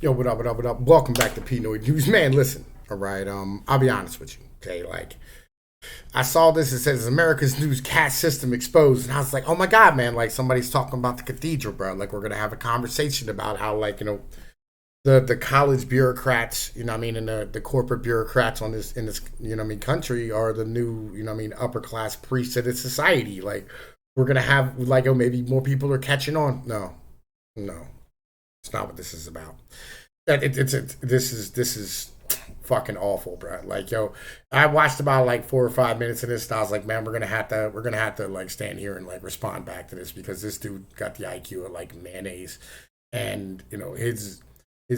Yo, what up, what up, what up? Welcome back to Pnoid News. Man, listen, all right, I'll be honest with you, okay? Like, I saw this, it says America's new caste system exposed, and I was like, oh my God, man, like, somebody's talking about the cathedral, bro. Like, we're gonna have a conversation about how, like, the college bureaucrats, and the corporate bureaucrats in this, country are the new, upper class priests of this society. Like, we're gonna have, like, oh, maybe more people are catching on. No, it's not what this is about. This is fucking awful, bro. Like, yo, I watched about like 4 or 5 minutes of this, and I was like, man, we're gonna have to like stand here and like respond back to this because this dude got the IQ of like mayonnaise, and his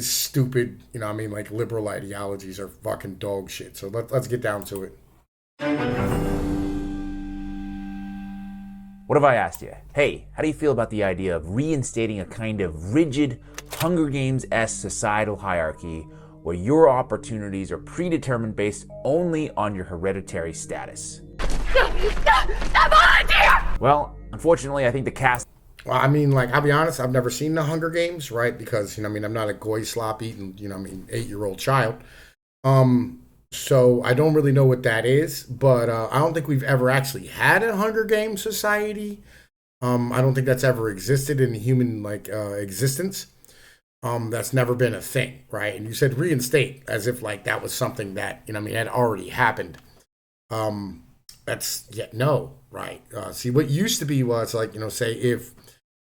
stupid, like liberal ideologies are fucking dog shit. So let's get down to it. What have I asked you? Hey, how do you feel about the idea of reinstating a kind of rigid Hunger Games-esque societal hierarchy where your opportunities are predetermined based only on your hereditary status? Well, unfortunately, I think the cast... Well, like, I'll be honest, I've never seen the Hunger Games, right? Because, I'm not a goy slop eating, 8-year-old child. So I don't really know what that is, but I don't think we've ever actually had a Hunger Games society. I don't think that's ever existed in human existence. That's never been a thing, right? And you said reinstate as if like that was something that had already happened. That's no, right? See, what used to be was like say if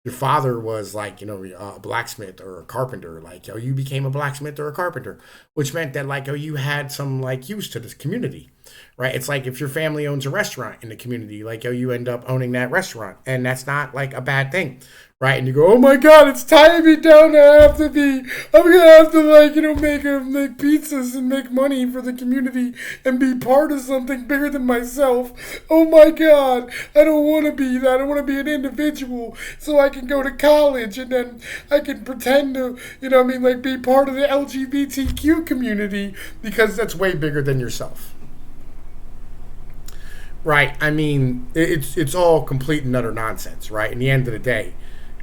your father was like, a blacksmith or a carpenter, like, you became a blacksmith or a carpenter, which meant that like, you had some like use to this community, right? It's like if your family owns a restaurant in the community, like, you end up owning that restaurant, and that's not like a bad thing, right? And you go, oh my God, it's tying me down I'm gonna have to like, make pizzas and make money for the community and be part of something bigger than myself. Oh my God, I don't want to be that. I want to be an individual so I can go to college and then I can pretend to, be part of the LGBTQ community because that's way bigger than yourself. Right? It's all complete and utter nonsense, right? In the end of the day.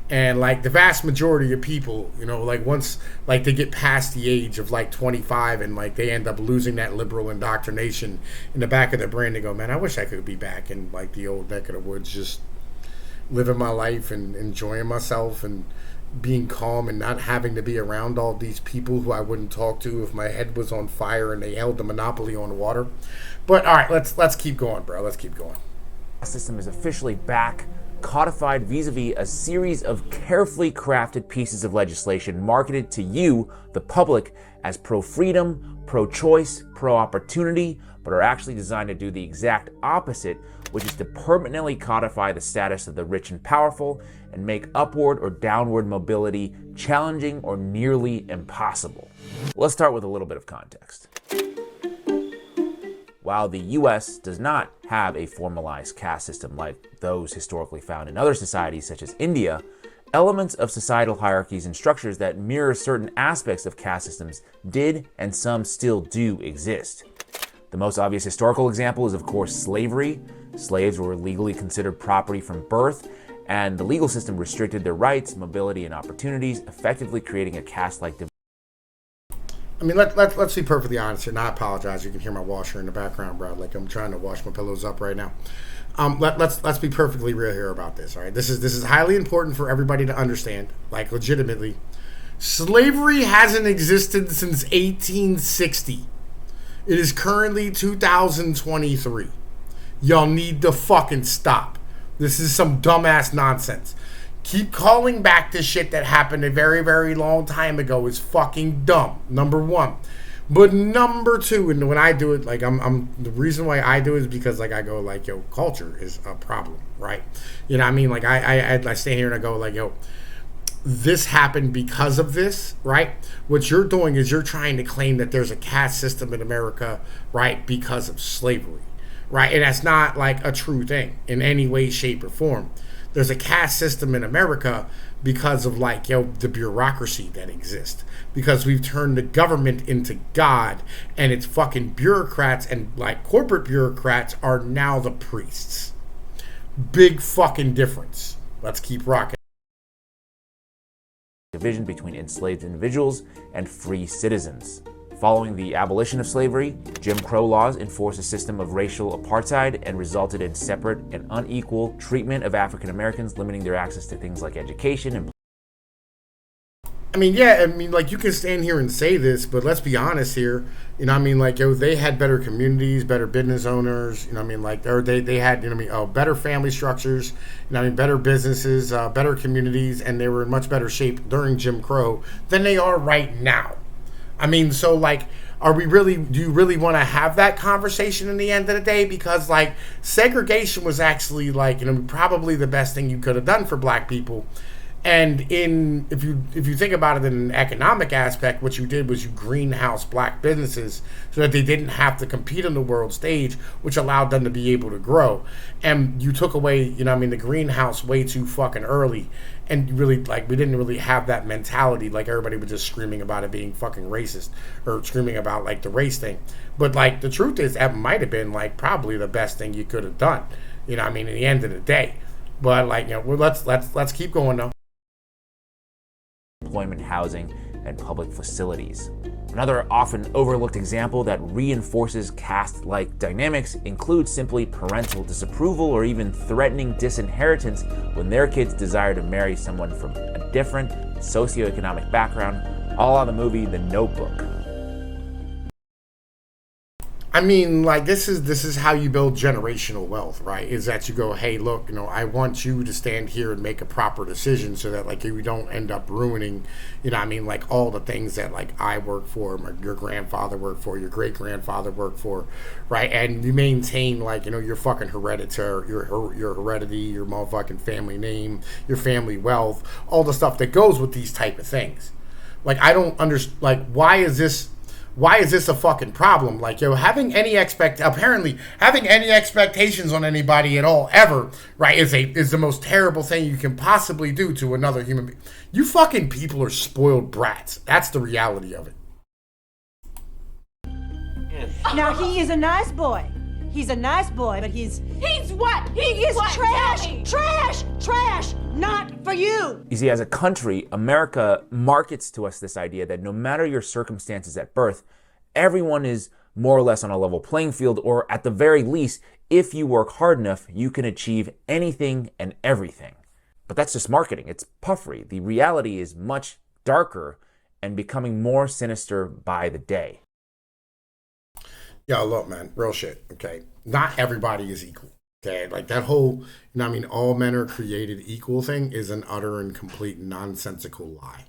And like the vast majority of people, like once like they get past the age of like 25 and like they end up losing that liberal indoctrination in the back of their brain, they go, man, I wish I could be back in like the old neck of the woods, just living my life and enjoying myself and being calm and not having to be around all these people who I wouldn't talk to if my head was on fire and they held the monopoly on water. But all right, let's keep going, bro. Let's keep going. The system is officially back, codified vis-a-vis a series of carefully crafted pieces of legislation marketed to you, the public, as pro-freedom, pro-choice, pro-opportunity, but are actually designed to do the exact opposite, which is to permanently codify the status of the rich and powerful and make upward or downward mobility challenging or nearly impossible. Let's start with a little bit of context. While the US does not have a formalized caste system like those historically found in other societies such as India, elements of societal hierarchies and structures that mirror certain aspects of caste systems did and some still do exist. The most obvious historical example is, of course, slavery. Slaves were legally considered property from birth, and the legal system restricted their rights, mobility, and opportunities, effectively creating a caste-like division. Let's be perfectly honest here, and I apologize. You can hear my washer in the background, bro. Like I'm trying to wash my pillows up right now. Let's be perfectly real here about this. All right, this is highly important for everybody to understand. Like legitimately, slavery hasn't existed since 1860. It is currently 2023. Y'all need to fucking stop. This is some dumbass nonsense. Keep calling back this shit that happened a very, very long time ago is fucking dumb. Number one. But number two, and when I do it, like I'm the reason why I do it is because like I go like, yo, culture is a problem, right? You know what I mean? Like I stay here and I go like, yo, this happened because of this, right? What you're doing is you're trying to claim that there's a caste system in America, right, because of slavery, right? And that's not like a true thing in any way, shape, or form. There's a caste system in America because of like, the bureaucracy that exists. Because we've turned the government into God, and it's fucking bureaucrats and like corporate bureaucrats are now the priests. Big fucking difference. Let's keep rocking. division between enslaved individuals and free citizens. Following the abolition of slavery, Jim Crow laws enforced a system of racial apartheid and resulted in separate and unequal treatment of African Americans, limiting their access to things like education and like, you can stand here and say this, but let's be honest here. They had better communities, better business owners, or they had, better family structures, better businesses, better communities, and they were in much better shape during Jim Crow than they are right now. Do you really want to have that conversation in the end of the day? Because, segregation was actually, probably the best thing you could have done for black people. And if you think about it in an economic aspect, what you did was you greenhouse black businesses so that they didn't have to compete on the world stage, which allowed them to be able to grow. And you took away, the greenhouse way too fucking early. And really, we didn't really have that mentality. Everybody was just screaming about it being fucking racist or screaming about the race thing. But the truth is, that might have been probably the best thing you could have done. In the end of the day. But let's keep going though. Employment, housing, and public facilities. Another often overlooked example that reinforces caste-like dynamics includes simply parental disapproval or even threatening disinheritance when their kids desire to marry someone from a different socioeconomic background, a la the movie The Notebook. This is how you build generational wealth, right? Is that you go, hey, look, I want you to stand here and make a proper decision so that you don't end up ruining, all the things that I work for, your grandfather worked for, your great grandfather worked for, right? And you maintain your fucking hereditary, your heredity, your motherfucking family name, your family wealth, all the stuff that goes with these type of things. I don't understand. Why is this a fucking problem? Having any expectations on anybody at all ever, right, is the most terrible thing you can possibly do to another human being. You fucking people are spoiled brats. That's the reality of it. Now, he is a nice boy. He's a nice boy, but he's what? He is what? Trash, not for you. You see, as a country, America markets to us this idea that no matter your circumstances at birth, everyone is more or less on a level playing field, or at the very least, if you work hard enough, you can achieve anything and everything. But that's just marketing. It's puffery. The reality is much darker and becoming more sinister by the day. Yo, look, man, real shit, okay? Not everybody is equal, okay? That whole, all men are created equal thing is an utter and complete nonsensical lie.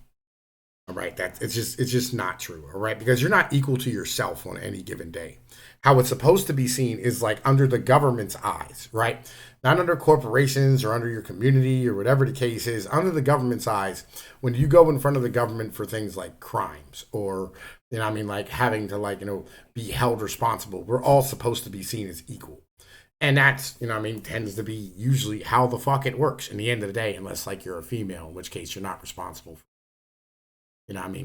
All right, it's just not true, all right? Because you're not equal to yourself on any given day. How it's supposed to be seen is under the government's eyes, right? Not under corporations or under your community or whatever the case is. Under the government's eyes, when you go in front of the government for things like crimes or having to be held responsible, we're all supposed to be seen as equal. And that's, tends to be usually how the fuck it works in the end of the day, unless you're a female, in which case you're not responsible for,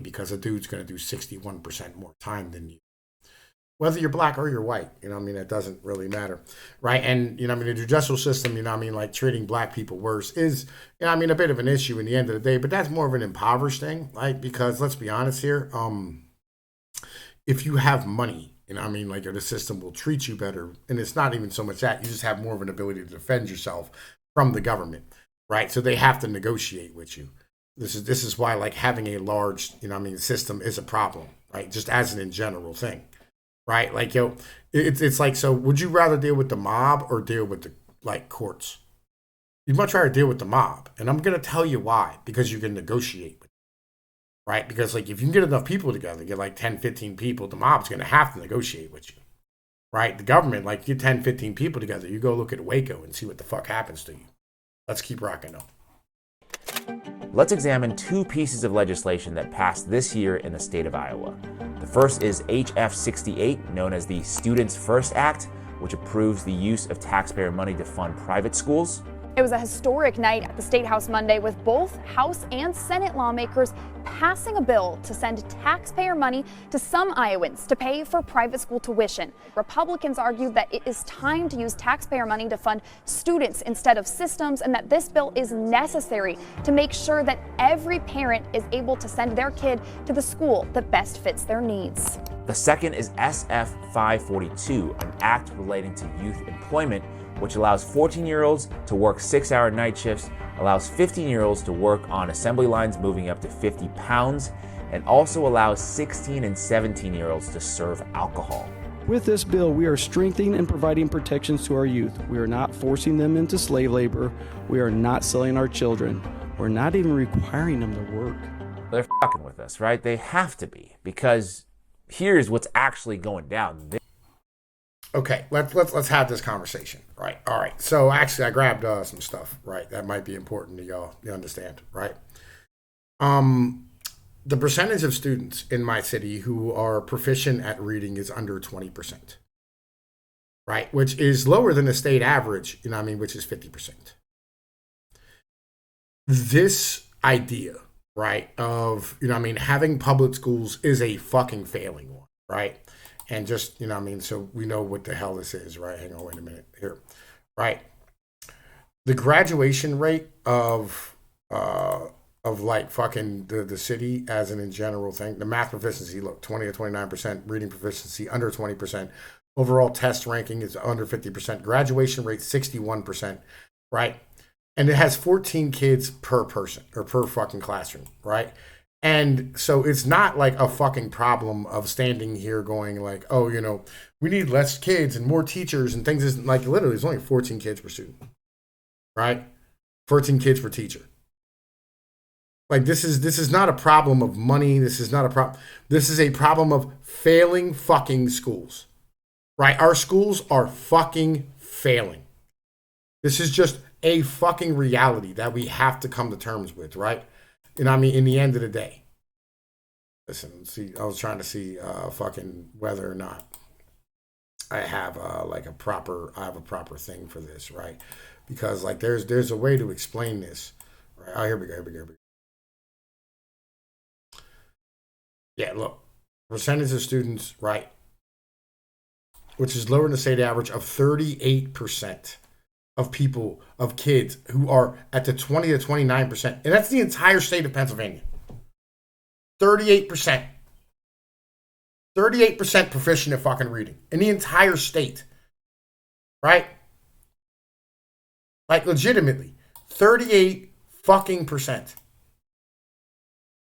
because a dude's going to do 61% more time than you. Whether you're black or you're white, it doesn't really matter, right? And, the judicial system, treating black people worse is, a bit of an issue in the end of the day, but that's more of an impoverished thing, because let's be honest here, if you have money, the system will treat you better. And it's not even so much that, you just have more of an ability to defend yourself from the government, right? So they have to negotiate with you. This is why having a large, system is a problem, right? Just as an in general thing, right? It's so would you rather deal with the mob or deal with the courts? You'd much rather deal with the mob. And I'm going to tell you why, because you can negotiate with them. Right? Because if you can get enough people together, get 10, 15 people, the mob's going to have to negotiate with you. Right? The government, get 10, 15 people together, you go look at Waco and see what the fuck happens to you. Let's keep rocking though. Let's examine two pieces of legislation that passed this year in the state of Iowa. The first is HF 68, known as the Students First Act, which approves the use of taxpayer money to fund private schools. It was a historic night at the State House Monday with both House and Senate lawmakers passing a bill to send taxpayer money to some Iowans to pay for private school tuition. Republicans argued that it is time to use taxpayer money to fund students instead of systems, and that this bill is necessary to make sure that every parent is able to send their kid to the school that best fits their needs. The second is SF 542, an act relating to youth employment, which allows 14-year-olds to work 6-hour night shifts, allows 15-year-olds to work on assembly lines moving up to 50 pounds, and also allows 16 and 17-year-olds to serve alcohol. With this bill, we are strengthening and providing protections to our youth. We are not forcing them into slave labor. We are not selling our children. We're not even requiring them to work. They're fucking with us, right? They have to be, because here's what's actually going down. Okay, let's have this conversation, right? All right. So actually, I grabbed some stuff, right? That might be important to y'all. You understand, right? The percentage of students in my city who are proficient at reading is under 20%, right? Which is lower than the state average, you know what I mean, which is 50%. This idea, right, of, you know what I mean, having public schools is a fucking failing one, right? And just, you know what I mean, so we know what the hell this is, right? Hang on, wait a minute here, right? The graduation rate of like fucking the city as an in general thing, the math proficiency, look, 20 to 29%, reading proficiency under 20%, overall test ranking is under 50%, graduation rate 61%, right? And it has 14 kids per person or per fucking classroom, right? And so it's not like a fucking problem of standing here going like, oh, you know, we need less kids and more teachers and things. Isn't like literally there's only 14 kids per student, right? 14 kids per teacher. Like this is not a problem of money. This is not a problem. This is a problem of failing fucking schools, right? Our schools are fucking failing. This is just a fucking reality that we have to come to terms with, right? You know what I mean? In the end of the day. Listen, see, I was trying to see fucking whether or not I have like a proper thing for this, right? Because like there's a way to explain this. Right? Oh, here we go. Yeah, look. Percentage of students, right? Which is lower than the state average of 38%. Of people, of kids who are at the 20 to 29%. And that's the entire state of Pennsylvania. 38%. 38% proficient at fucking reading in the entire state. Right? Like legitimately. 38 fucking percent.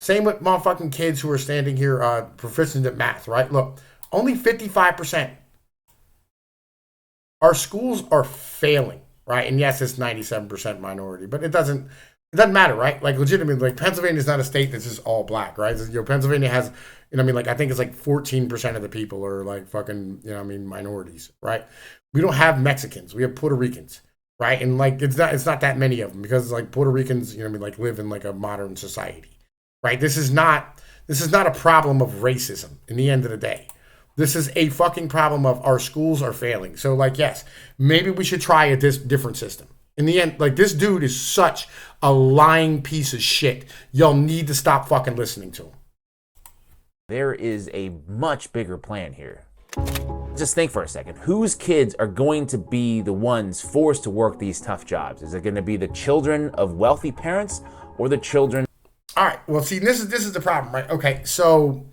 Same with motherfucking kids who are standing here proficient at math, right? Look, only 55%. Our schools are failing. Right, and yes, it's 97% minority, but it doesn't matter, right? Like legitimately, like Pennsylvania is not a state that's just all black, right? You know, Pennsylvania has, you know, I mean, like I think it's like 14% of the people are like fucking, you know, I mean, minorities, right? We don't have Mexicans, we have Puerto Ricans, right? And like it's not that many of them because like Puerto Ricans, you know, I mean, like live in like a modern society, right? This is not a problem of racism. In the end of the day. This is a fucking problem of our schools are failing. So, like, yes, maybe we should try a different system. In the end, like, this dude is such a lying piece of shit. Y'all need to stop fucking listening to him. There is a much bigger plan here. Just think for a second. Whose kids are going to be the ones forced to work these tough jobs? Is it going to be the children of wealthy parents or the children? All right. Well, see, this is the problem, right? Okay, so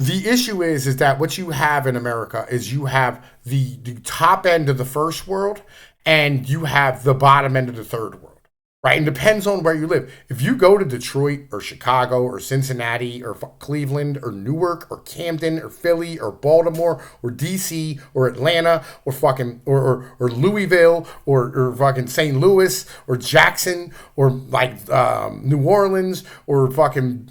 the issue is that what you have in America is you have the top end of the first world and you have the bottom end of the third world, right? And it depends on where you live. If you go to Detroit or Chicago or Cincinnati or Cleveland or Newark or Camden or Philly or Baltimore or DC or Atlanta or fucking or Louisville or fucking St. Louis or Jackson or like New Orleans or fucking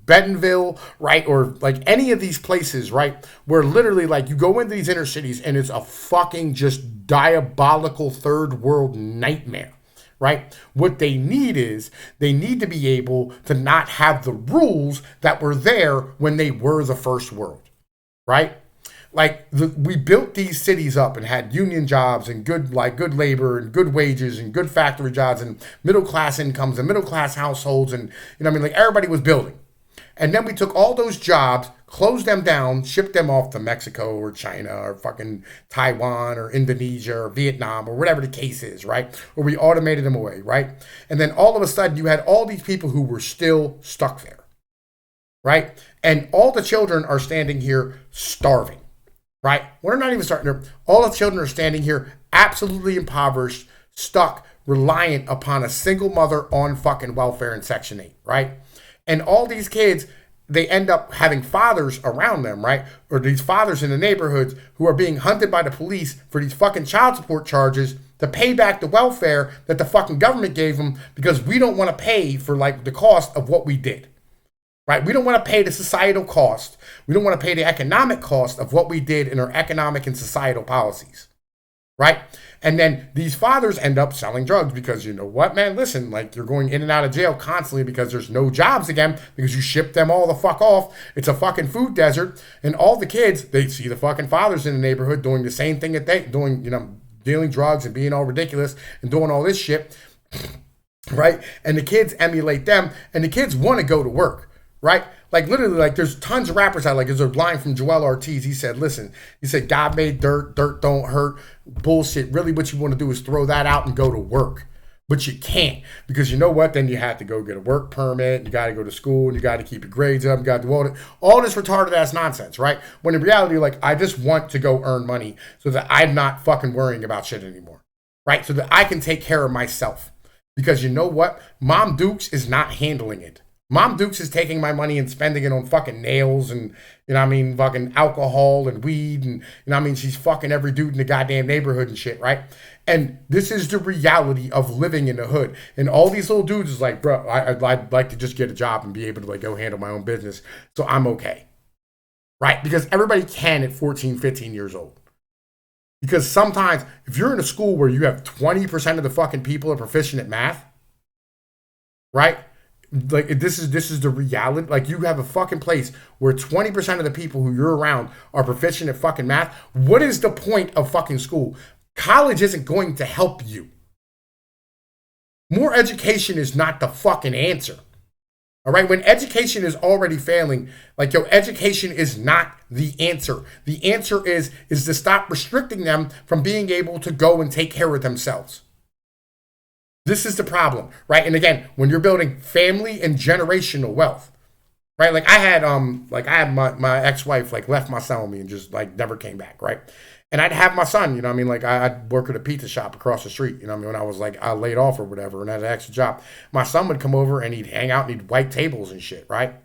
Bentonville, right? Or like any of these places, right? Where literally like you go into these inner cities and it's a fucking just diabolical third world nightmare, right? What they need is they need to be able to not have the rules that were there when they were the first world, right? Like we built these cities up and had union jobs and good labor and good wages and good factory jobs and middle class incomes and middle class households and, you know what I mean? Like everybody was building, And then we took all those jobs, closed them down, shipped them off to Mexico or China or fucking Taiwan or Indonesia or Vietnam or whatever the case is, right? Or we automated them away, right? And then all of a sudden you had all these people who were still stuck there, right? And all the children are standing here starving, right? We're not even starting there. All the children are standing here absolutely impoverished, stuck, reliant upon a single mother on fucking welfare in Section 8, right? And all these kids, they end up having fathers around them, right? Or these fathers in the neighborhoods who are being hunted by the police for these fucking child support charges to pay back the welfare that the fucking government gave them because we don't want to pay for like the cost of what we did, right? We don't want to pay the societal cost. We don't want to pay the economic cost of what we did in our economic and societal policies, right? And then these fathers end up selling drugs because you know what, man? Listen, like you're going in and out of jail constantly because there's no jobs again because you ship them all the fuck off. It's a fucking food desert. And all the kids, they see the fucking fathers in the neighborhood doing the same thing that they doing, you know, dealing drugs and being all ridiculous and doing all this shit, right? And the kids emulate them and the kids want to go to work, right? Like literally, like there's tons of rappers out. Like there's a line from Joel Ortiz. He said, "Listen, he said God made dirt, dirt don't hurt. Bullshit. Really, what you want to do is throw that out and go to work, but you can't because you know what? Then you have to go get a work permit. You got to go to school. And you got to keep your grades up. You got to do all this retarded ass nonsense, right? When in reality, like I just want to go earn money so that I'm not fucking worrying about shit anymore, right? So that I can take care of myself because you know what? Mom Dukes is not handling it. Mom Dukes is taking my money and spending it on fucking nails and, you know what I mean, fucking alcohol and weed and, you know what I mean, she's fucking every dude in the goddamn neighborhood and shit, right? And this is the reality of living in the hood. And all these little dudes is like, bro, I'd like to just get a job and be able to like go handle my own business. So I'm okay, right? Because everybody can at 14, 15 years old. Because sometimes if you're in a school where you have 20% of the fucking people are proficient at math, right? Like this is the reality. Like you have a fucking place where 20% of the people who you're around are proficient at fucking math. What is the point of fucking school? College isn't going to help you. More education is not the fucking answer. All right, when education is already failing, like yo, education is not the answer. The answer is to stop restricting them from being able to go and take care of themselves. This is the problem, right? And again, when you're building family and generational wealth, right? Like I had my ex-wife like left my son with me and just like never came back, right? And I'd have my son, you know what I mean? Like I'd work at a pizza shop across the street, you know what I mean? When I was like I laid off or whatever and had an extra job, my son would come over and he'd hang out and he'd wipe tables and shit, right?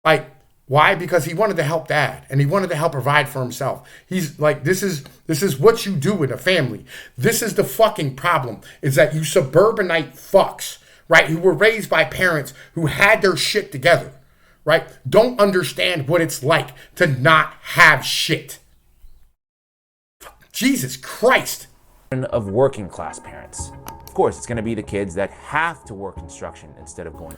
Like, why? Because he wanted to help dad and he wanted to help provide for himself. He's like, this is what you do in a family. This is the fucking problem, is that you suburbanite fucks, right, who were raised by parents who had their shit together, right, don't understand what it's like to not have shit. Jesus Christ. Of working class parents. Of course, it's going to be the kids that have to work construction instead of going.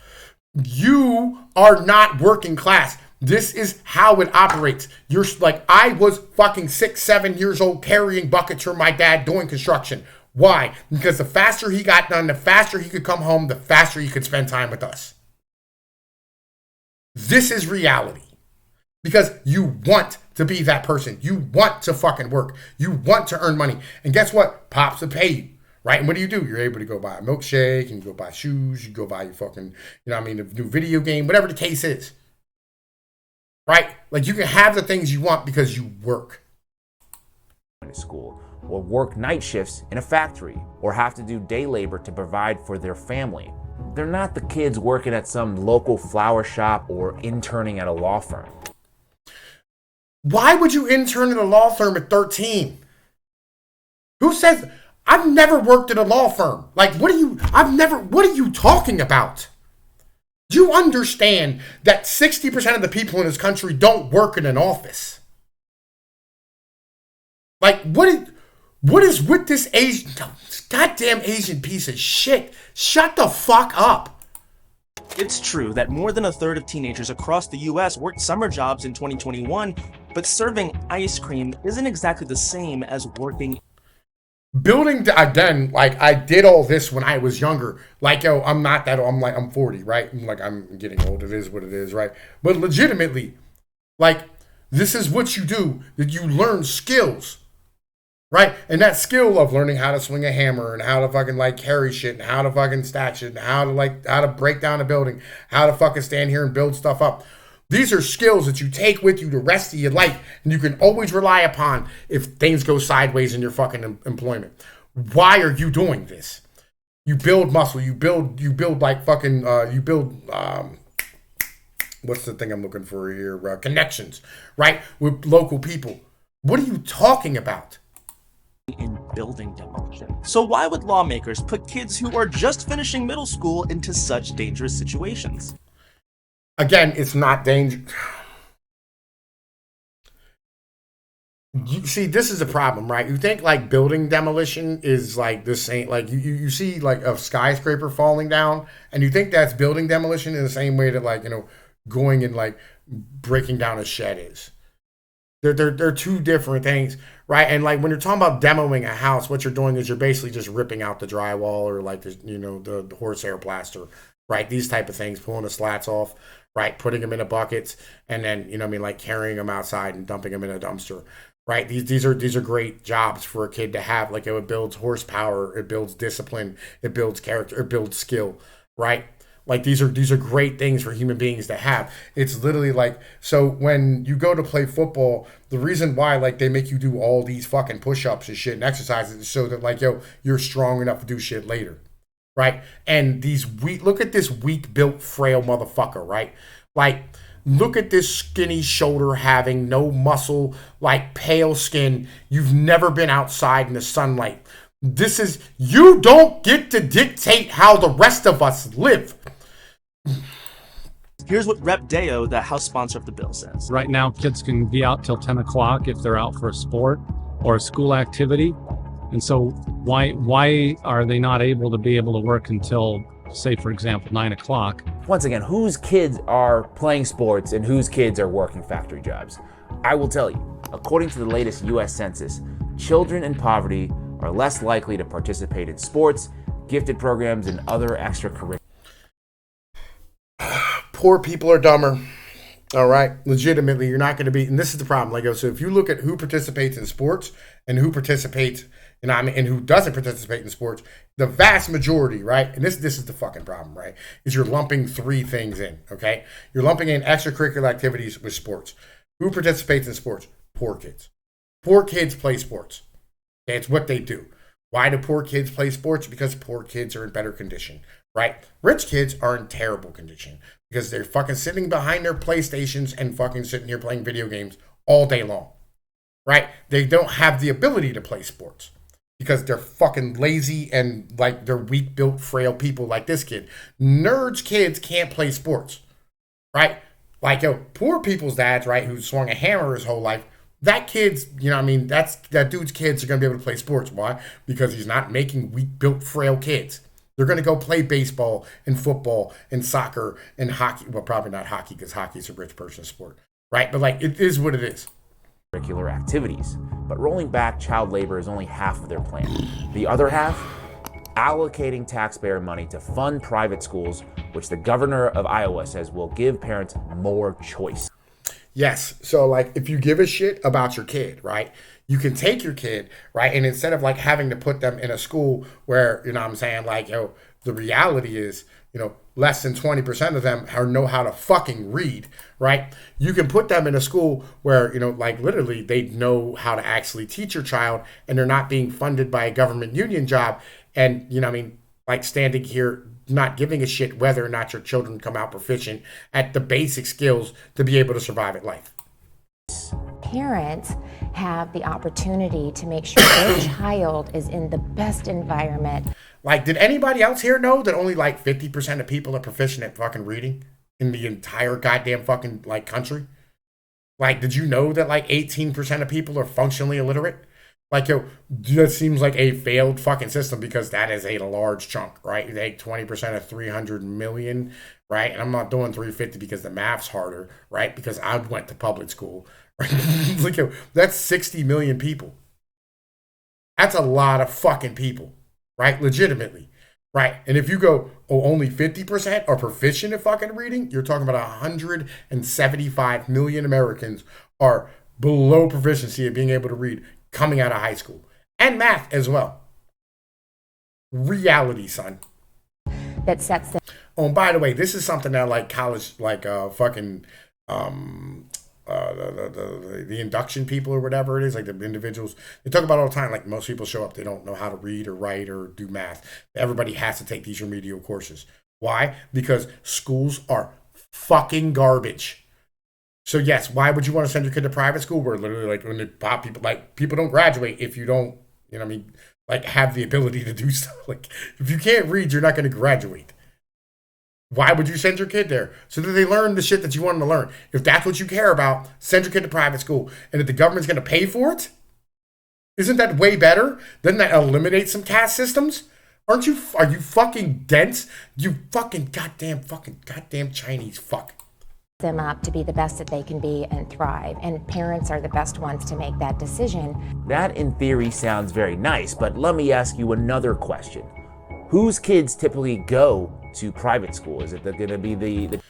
You are not working class. This is how it operates. You're like, I was fucking 6, 7 years old carrying buckets for my dad doing construction. Why? Because the faster he got done, the faster he could come home, the faster he could spend time with us. This is reality. Because you want to be that person. You want to fucking work. You want to earn money. And guess what? Pops will pay you. Right? And what do? You're able to go buy a milkshake, and you go buy shoes, you go buy your fucking, you know what I mean, a new video game, whatever the case is. Right? Like you can have the things you want because you work. To school, or work night shifts in a factory, or have to do day labor to provide for their family. They're not the kids working at some local flower shop or interning at a law firm. Why would you intern at a law firm at 13? Who says... I've never worked at a law firm. Like, what are you talking about? Do you understand that 60% of the people in this country don't work in an office? Like, what is with this goddamn Asian piece of shit? Shut the fuck up. It's true that more than a third of teenagers across the US worked summer jobs in 2021, but serving ice cream isn't exactly the same as working. Building, again, like, I did all this when I was younger. Like, yo, I'm not that, I'm 40, right? I'm getting old. It is what it is, right? But legitimately, like, this is what you do, that you learn skills, right? And that skill of learning how to swing a hammer and how to fucking, like, carry shit and how to fucking stack shit and how to break down a building, how to fucking stand here and build stuff up. These are skills that you take with you the rest of your life, and you can always rely upon if things go sideways in your fucking employment. Why are you doing this? You build muscle. You build like fucking, what's the thing I'm looking for here? Connections, right? With local people. What are you talking about? In building demolition. So why would lawmakers put kids who are just finishing middle school into such dangerous situations? Again, it's not dangerous. You see, this is a problem, right? You think like building demolition is like the same, like you see like a skyscraper falling down, and you think that's building demolition in the same way that, like, going and like breaking down a shed is. They're two different things, right? And like when you're talking about demoing a house, what you're doing is you're basically just ripping out the drywall or like the horsehair plaster, right? These type of things, pulling the slats off, right? Putting them in a buckets, and then like carrying them outside and dumping them in a dumpster, right? These are great jobs for a kid to have. Like, it builds horsepower, it builds discipline, it builds character, it builds skill, right? Like, these are great things for human beings to have. It's literally like, so when you go to play football, the reason why, like, they make you do all these fucking push-ups and shit and exercises is so that, like, you're strong enough to do shit later, right? And look at this weak-built, frail motherfucker, right? Like, look at this skinny shoulder having no muscle, like, pale skin. You've never been outside in the sunlight. You don't get to dictate how the rest of us live. Here's what Rep. Deo, the House sponsor of the bill, says. Right now, kids can be out till 10 o'clock if they're out for a sport or a school activity. And so why are they not able to work until, say, for example, 9 o'clock? Once again, whose kids are playing sports and whose kids are working factory jobs? I will tell you, according to the latest U.S. Census, children in poverty are less likely to participate in sports, gifted programs, and other extracurricular. Poor people are dumber. All right, legitimately, you're not going to be, and this is the problem. Like, so if you look at who participates in sports and who participates, and who doesn't participate in sports, the vast majority, right? And this is the fucking problem, right? Is you're lumping three things in. Okay, you're lumping in extracurricular activities with sports. Who participates in sports? Poor kids. Poor kids play sports. That's what they do. Why do poor kids play sports? Because poor kids are in better condition, right? Rich kids are in terrible condition because they're fucking sitting behind their PlayStations and fucking sitting here playing video games all day long, right? They don't have the ability to play sports because they're fucking lazy and like they're weak-built, frail people like this kid. Nerds kids can't play sports, right? Like, poor people's dads, right, who swung a hammer his whole life, that kid's, that dude's kids are going to be able to play sports. Why? Because he's not making weak-built, frail kids. They're going to go play baseball and football and soccer and hockey. Well, probably not hockey because hockey is a rich person's sport, right? But, like, it is what it is. Curricular activities. But rolling back child labor is only half of their plan. The other half, allocating taxpayer money to fund private schools, which the governor of Iowa says will give parents more choice. Yes. So, like, if you give a shit about your kid, right, you can take your kid, right, and instead of, like, having to put them in a school where, like, the reality is, less than 20% of them know how to fucking read, right? You can put them in a school where, like, literally they know how to actually teach your child, and they're not being funded by a government union job, and, like, standing here not giving a shit whether or not your children come out proficient at the basic skills to be able to survive at life. Parents have the opportunity to make sure their child is in the best environment. Like, did anybody else here know that only like 50% of people are proficient at fucking reading in the entire goddamn fucking like country? Like, did you know that like 18% of people are functionally illiterate? Like, that seems like a failed fucking system because that is a large chunk, right? You take 20% of 300 million, right? And I'm not doing 350 because the math's harder, right? Because I went to public school, right? Like, that's 60 million people. That's a lot of fucking people, right? Legitimately, right? And if you go, oh, only 50% are proficient in fucking reading, you're talking about 175 million Americans are below proficiency of being able to read coming out of high school. And math as well. Reality, son. That sets them. Oh, and by the way, this is something that like college, like the induction people or whatever it is, like the individuals, they talk about all the time. Like most people show up, they don't know how to read or write or do math. Everybody has to take these remedial courses. Why? Because schools are fucking garbage. So yes, why would you want to send your kid to private school where literally like when they pop people, like people don't graduate if you don't, you know what I mean, like have the ability to do stuff. Like if you can't read, you're not going to graduate. Why would you send your kid there? So that they learn the shit that you want them to learn. If that's what you care about, send your kid to private school. And if the government's going to pay for it, isn't that way better? Doesn't that eliminate some caste systems? Are you fucking dense? You fucking goddamn Chinese fuck. Them up to be the best that they can be and thrive. And parents are the best ones to make that decision. That in theory sounds very nice, but let me ask you another question. Whose kids typically go to private school? Is it going to be the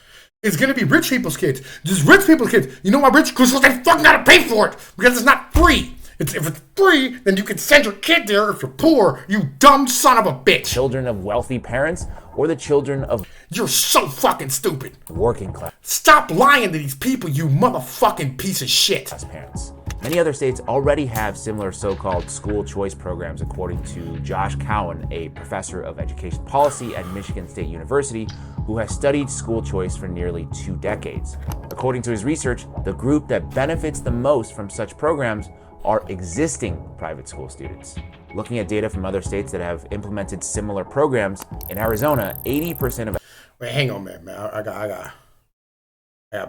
It's going to be rich people's kids. Just rich people's kids. You know why rich? Because they fucking got to pay for it. Because it's not free. If it's free, then you can send your kid there. If you're poor, you dumb son of a bitch. children of wealthy parents or the children of You're so fucking stupid. working class Stop lying to these people, you motherfucking piece of shit. parents? Many other states already have similar so-called school choice programs, according to Josh Cowan, a professor of education policy at Michigan State University, who has studied school choice for nearly 2 decades. According to his research, the group that benefits the most from such programs are existing private school students. Looking at data from other states that have implemented similar programs, in Arizona, 80% of... Wait, hang on, man. I got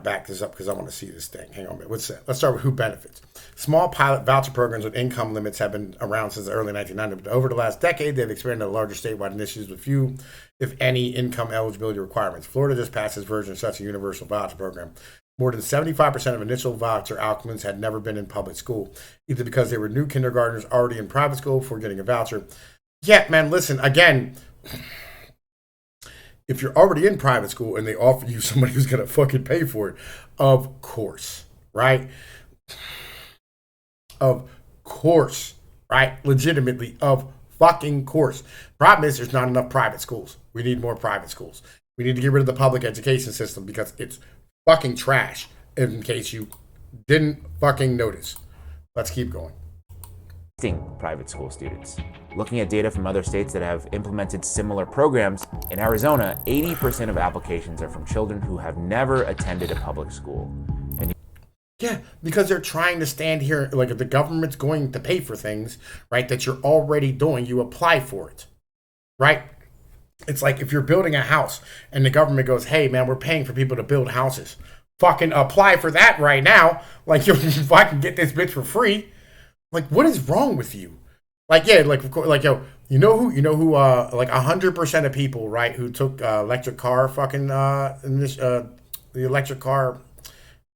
back this up because I want to see this thing. Hang on, man. What's that? Let's start with who benefits. Small pilot voucher programs with income limits have been around since the early 1990s, but over the last decade, they've expanded to larger statewide initiatives with few, if any, income eligibility requirements. Florida just passed its version of such a universal voucher program. More than 75% of initial voucher applicants had never been in public school, either because they were new kindergartners already in private school before getting a voucher. Yeah, man, listen, again, if you're already in private school and they offer you somebody who's going to fucking pay for it, of course, right? Of course, right? Legitimately, of fucking course. Problem is there's not enough private schools. We need more private schools. We need to get rid of the public education system because it's fucking trash, in case you didn't fucking notice. Let's keep going. Private school students. Looking at data from other states that have implemented similar programs, in Arizona, 80% of applications are from children who have never attended a public school. And yeah, because they're trying to stand here, like if the government's going to pay for things, right, that you're already doing, you apply for it, right? It's like if you're building a house and the government goes, hey, man, we're paying for people to build houses. Fucking apply for that right now. Like, if I can get this bitch for free. Like, what is wrong with you? Like, yeah, like, yo, you know who, like 100% of people, right, who took electric car fucking, the electric car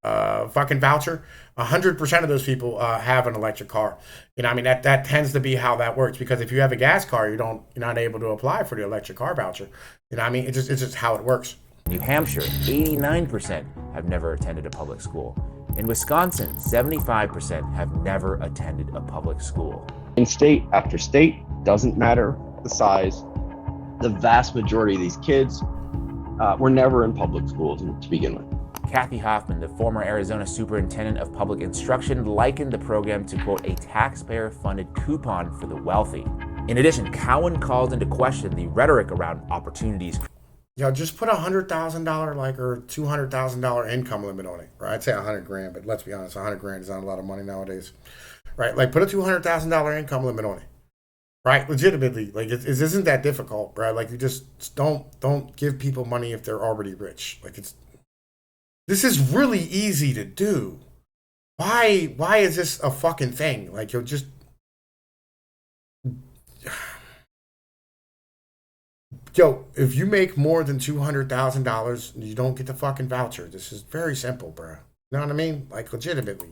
fucking voucher, 100% of those people have an electric car. You know, I mean, that tends to be how that works, because if you have a gas car, you're not able to apply for the electric car voucher. You know, I mean, it's just how it works. New Hampshire, 89% have never attended a public school. In Wisconsin, 75% have never attended a public school. In state after state, doesn't matter the size, the vast majority of these kids were never in public schools to begin with. Kathy Hoffman, the former Arizona superintendent of public instruction, likened the program to, quote, a taxpayer-funded coupon for the wealthy. In addition, Cowan called into question the rhetoric around opportunities. Yo, just put $100,000 like or $200,000 income limit on it, right? I'd say $100,000, but let's be honest, $100,000 is not a lot of money nowadays, right? Like put a $200,000 income limit on it, right? Legitimately, like it isn't that difficult, right? Like you just don't give people money if they're already rich. Like this is really easy to do. Why is this a fucking thing? Like you'll just. Yo, if you make more than $200,000, you don't get the fucking voucher. This is very simple, bro. You know what I mean? Like, legitimately.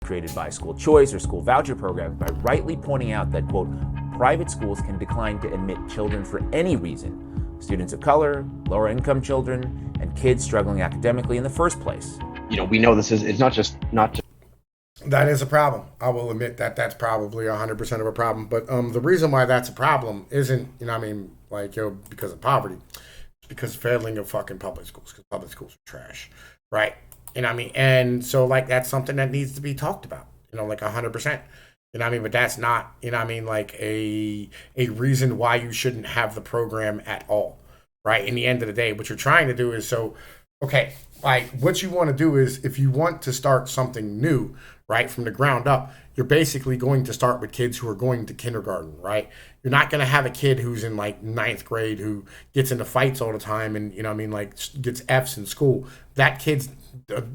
created by school choice or school voucher programs by rightly pointing out that, quote, private schools can decline to admit children for any reason, students of color, lower income children, and kids struggling academically in the first place. You know, we know it's not just. That is a problem. I will admit that that's probably 100% of a problem. But the reason why that's a problem isn't, because of poverty. It's because of failing of fucking public schools, because public schools are trash, right? And so, that's something that needs to be talked about, 100%. But that's not, a reason why you shouldn't have the program at all, right? In the end of the day, what you're trying to do is what you want to do is, if you want to start something new, right, from the ground up, you're basically going to start with kids who are going to kindergarten, right? You're not going to have a kid who's in ninth grade who gets into fights all the time and, gets F's in school. That kid's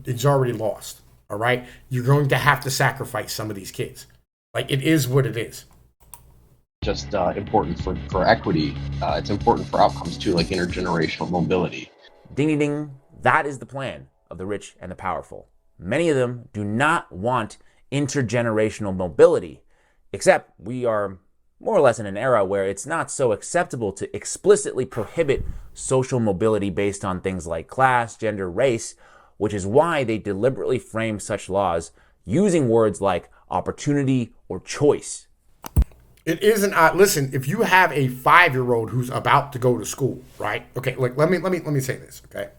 is already lost, all right? You're going to have to sacrifice some of these kids. It is what it is. Just important for equity. It's important for outcomes too, like intergenerational mobility. Ding, ding, ding. That is the plan of the rich and the powerful. Many of them do not want intergenerational mobility, except we are more or less in an era where it's not so acceptable to explicitly prohibit social mobility based on things like class, gender, race, which is why they deliberately frame such laws using words like opportunity or choice. It isn't. Listen, if you have a 5-year-old who's about to go to school, right? Okay, let me say this, okay?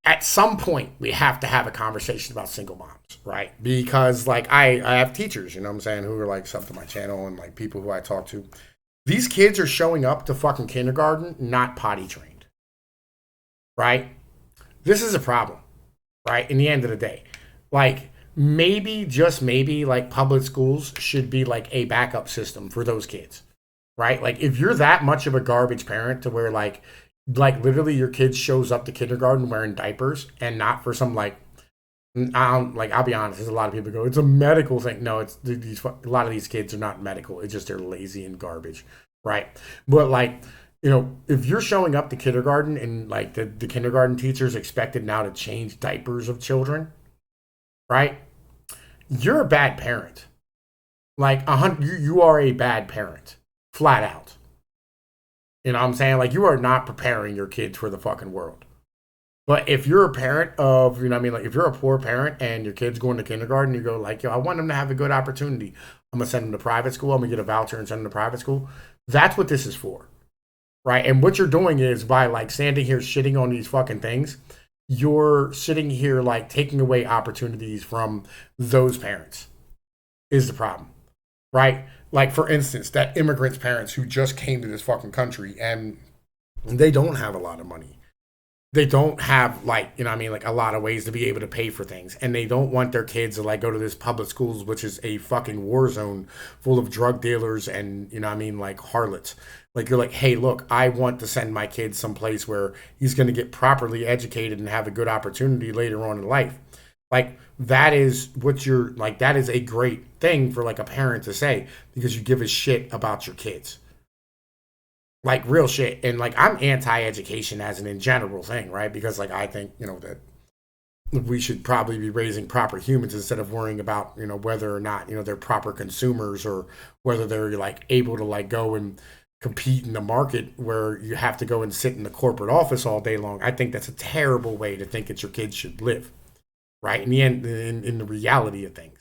At some point, we have to have a conversation about single moms, right? Because, I have teachers, who are, sub to my channel and, people who I talk to. These kids are showing up to fucking kindergarten not potty trained, right? This is a problem, right? In the end of the day. Maybe, just maybe, public schools should be, a backup system for those kids, right? If you're that much of a garbage parent to where, literally your kid shows up to kindergarten wearing diapers and not for some I'll be honest, there's a lot of people who go, it's a medical thing. No, it's a lot of these kids are not medical. It's just they're lazy and garbage, right? But if you're showing up to kindergarten and the kindergarten teacher's expected now to change diapers of children, right? You're a bad parent. You are a bad parent, flat out. You know what I'm saying? You are not preparing your kids for the fucking world. But if you're a parent of, if you're a poor parent and your kid's going to kindergarten, you go I want them to have a good opportunity. I'm going to send them to private school. I'm going to get a voucher and send them to private school. That's what this is for, right? And what you're doing is by standing here shitting on these fucking things, you're sitting here taking away opportunities from those parents is the problem, right? For instance, that immigrants' parents who just came to this fucking country and they don't have a lot of money. They don't have a lot of ways to be able to pay for things. And they don't want their kids to go to this public schools, which is a fucking war zone full of drug dealers and, harlots. You're hey, look, I want to send my kid someplace where he's going to get properly educated and have a good opportunity later on in life. That is what you're that is a great thing for a parent to say because you give a shit about your kids. Real shit. And I'm anti-education as an in general thing, right? Because I think, that we should probably be raising proper humans instead of worrying about, whether or not, they're proper consumers or whether they're able to go and compete in the market where you have to go and sit in the corporate office all day long. I think that's a terrible way to think that your kids should live. Right? In the end, in the reality of things,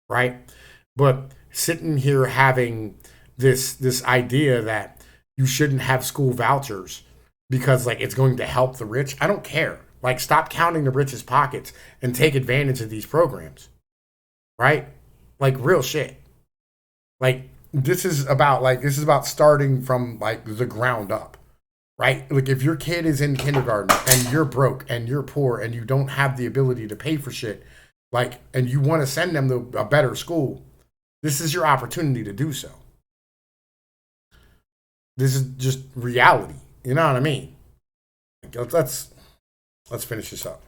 right? But sitting here having this idea that you shouldn't have school vouchers because it's going to help the rich. I don't care. Stop counting the rich's pockets and take advantage of these programs, right? Real shit. This is about starting from the ground up. Right? If your kid is in kindergarten and you're broke and you're poor and you don't have the ability to pay for shit, and you want to send them to a better school, this is your opportunity to do so. This is just reality. You know what I mean? Let's finish this up.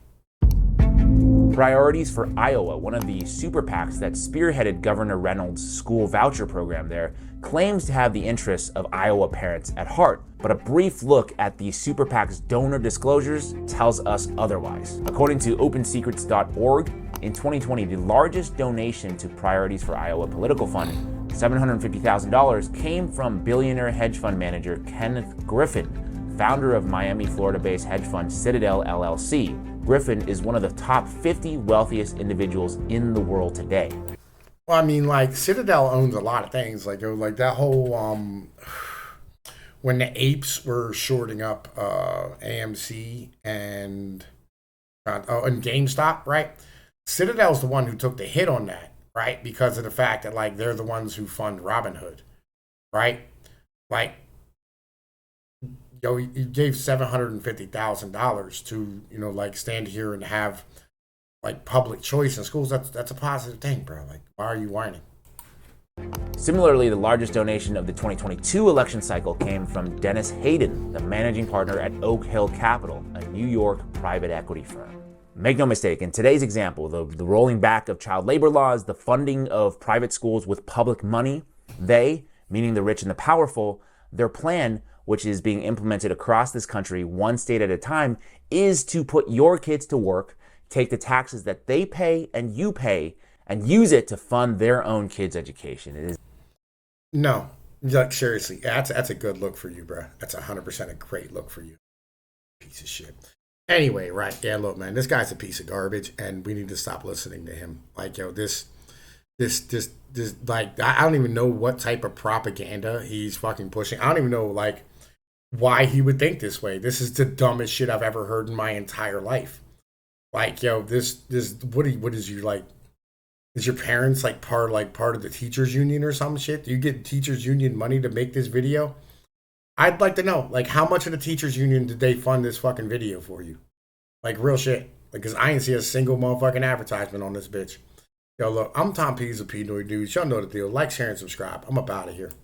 Priorities for Iowa, one of the super PACs that spearheaded Governor Reynolds' school voucher program there, claims to have the interests of Iowa parents at heart. But a brief look at the super PAC's donor disclosures tells us otherwise. According to OpenSecrets.org, In 2020, the largest donation to Priorities for Iowa Political Fund, $750,000, came from billionaire hedge fund manager Kenneth Griffin, founder of Miami, Florida-based hedge fund Citadel LLC. Griffin is one of the top 50 wealthiest individuals in the world today. Well, I mean, like, Citadel owns a lot of things. Like that whole when the apes were shorting up AMC and GameStop, right? Citadel's the one who took the hit on that, right? Because of the fact that, like, they're the ones who fund Robinhood, right? Like, you gave $750,000 to, like, stand here and have, like, public choice in schools. That's a positive thing, bro. Like, why are you whining? Similarly, the largest donation of the 2022 election cycle came from Dennis Hayden, the managing partner at Oak Hill Capital, a New York private equity firm. Make no mistake, in today's example, the rolling back of child labor laws, the funding of private schools with public money, they, meaning the rich and the powerful, their plan, which is being implemented across this country, one state at a time, is to put your kids to work, take the taxes that they pay and you pay, and use it to fund their own kids' education. It is. No, like, seriously, that's a good look for you, bro. That's 100% a great look for you. Piece of shit. Anyway, right? Yeah, look, man, this guy's a piece of garbage, and we need to stop listening to him. Like, this, like, I don't even know what type of propaganda he's fucking pushing. I don't even know, like, why he would think this way. This is the dumbest shit I've ever heard in my entire life. Like, this, what is you, like? Is your parents like part of the teachers union or some shit? Do you get teachers union money to make this video? I'd like to know, like, how much of the teachers union did they fund this fucking video for you? Like, real shit. Like, cause I ain't see a single motherfucking advertisement on this bitch. Yo, look, I'm Tom Pease of Pnoid News. Y'all know the deal. Like, share, and subscribe. I'm up out of here.